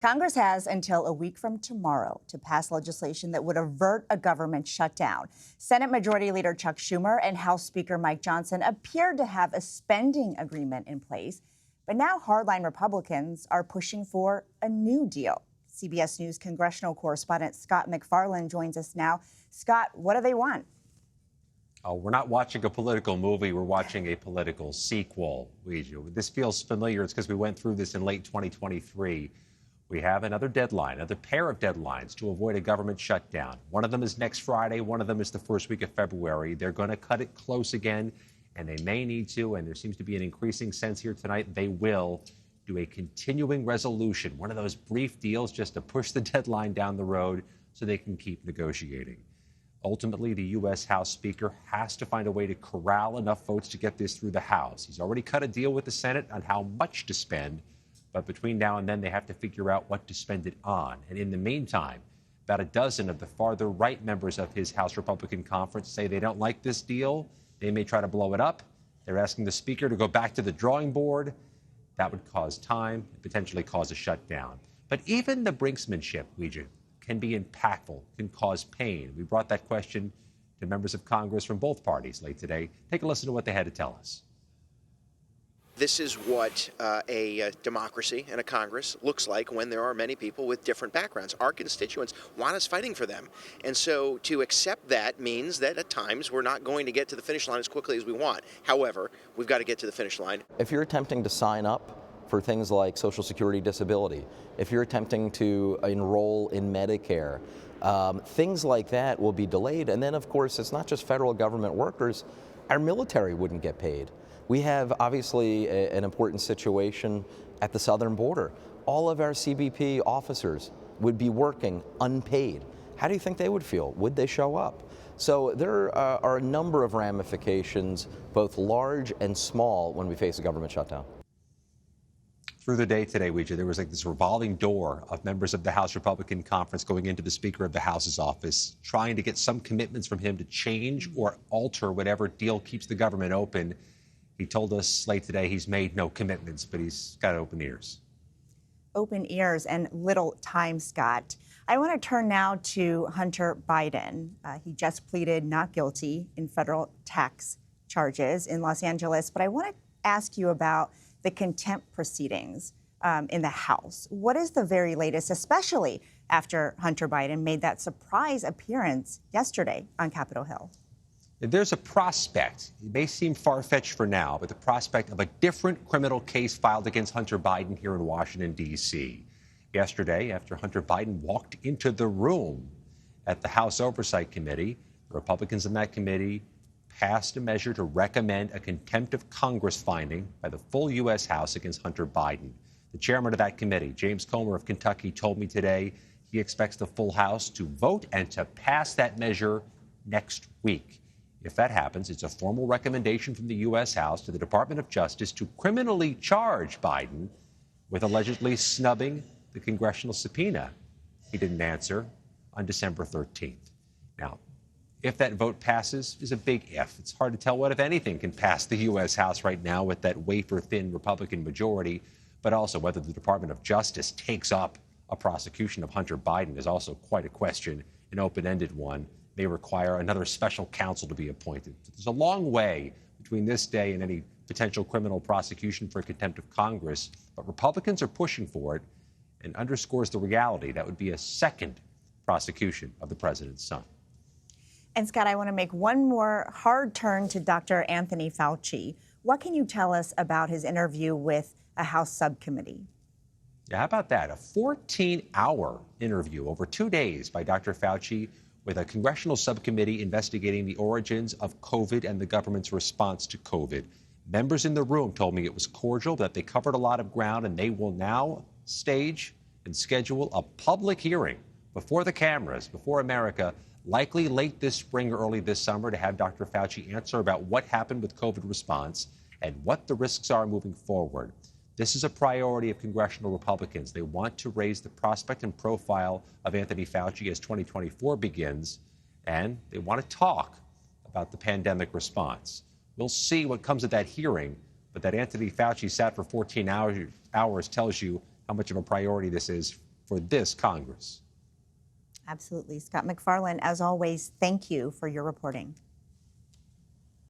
Congress has until a week from tomorrow to pass legislation that would avert a government shutdown. Senate Majority Leader Chuck Schumer and House Speaker Mike Johnson appeared to have a spending agreement in place. But now hardline Republicans are pushing for a new deal. CBS News congressional correspondent Scott MacFarlane joins us now. Scott, what do they want? We're not watching a political movie. We're watching a political sequel. This feels familiar. It's because we went through this in late 2023. We have another deadline, another pair of deadlines to avoid a government shutdown. One of them is next Friday. One of them is the first week of February. They're going to cut it close again, and they may need to, and there seems to be an increasing sense here tonight, they will do a continuing resolution, one of those brief deals just to push the deadline down the road so they can keep negotiating. Ultimately, the U.S. House Speaker has to find a way to corral enough votes to get this through the House. He's already cut a deal with the Senate on how much to spend, but between now and then, they have to figure out what to spend it on. And in the meantime, about a dozen of the farther right members of his House Republican conference say they don't like this deal. They may try to blow it up. They're asking the Speaker to go back to the drawing board. That would cause time and potentially cause a shutdown. But even the brinksmanship, Ouija, can be impactful, can cause pain. We brought that question to members of Congress from both parties late today. Take a listen to what they had to tell us. This is what a democracy and a Congress looks like when there are many people with different backgrounds. Our constituents want us fighting for them. And so to accept that means that at times we're not going to get to the finish line as quickly as we want. However, we've got to get to the finish line. If you're attempting to sign up for things like Social Security disability, if you're attempting to enroll in Medicare, things like that will be delayed. And then, of course, it's not just federal government workers. Our military wouldn't get paid. We have, obviously, an important situation at the southern border. All of our CBP officers would be working unpaid. How do you think they would feel? Would they show up? So there are a number of ramifications, both large and small, when we face a government shutdown. Through the day today, Ouija, there was like this revolving door of members of the House Republican Conference going into the Speaker of the House's office, trying to get some commitments from him to change or alter whatever deal keeps the government open. He told us late today he's made no commitments, but he's got open ears. Open ears and little time, Scott. I want to turn now to Hunter Biden. He just pleaded not guilty in federal tax charges in Los Angeles. But I want to ask you about the contempt proceedings in the House. What is the very latest, especially after Hunter Biden made that surprise appearance yesterday on Capitol Hill? There's a prospect, it may seem far-fetched for now, but the prospect of a different criminal case filed against Hunter Biden here in Washington, D.C. Yesterday, after Hunter Biden walked into the room at the House Oversight Committee, the Republicans in that committee passed a measure to recommend a contempt of Congress finding by the full U.S. House against Hunter Biden. The chairman of that committee, James Comer of Kentucky, told me today he expects the full House to vote and to pass that measure next week. If that happens, it's a formal recommendation from the U.S. House to the Department of Justice to criminally charge Biden with allegedly snubbing the congressional subpoena. He didn't answer on December 13th. Now, if that vote passes is a big if. It's hard to tell what, if anything, can pass the U.S. House right now with that wafer-thin Republican majority, but also whether the Department of Justice takes up a prosecution of Hunter Biden is also quite a question, an open-ended one. May require another special counsel to be appointed. So there's a long way between this day and any potential criminal prosecution for contempt of Congress, but Republicans are pushing for it and underscores the reality that would be a second prosecution of the president's son. And Scott, I want to make one more hard turn to Dr. Anthony Fauci. What can you tell us about his interview with a House subcommittee? Yeah, how about that? A 14-hour interview over 2 days by Dr. Fauci with a congressional subcommittee investigating the origins of COVID and the government's response to COVID. Members in the room told me it was cordial, that they covered a lot of ground, and they will now stage and schedule a public hearing before the cameras, before America, likely late this spring or early this summer, to have Dr. Fauci answer about what happened with COVID response and what the risks are moving forward. This is a priority of congressional Republicans. They want to raise the prospect and profile of Anthony Fauci as 2024 begins, and they want to talk about the pandemic response. We'll see what comes of that hearing, but that Anthony Fauci sat for 14 hours tells you how much of a priority this is for this Congress. Absolutely. Scott MacFarlane, as always, thank you for your reporting.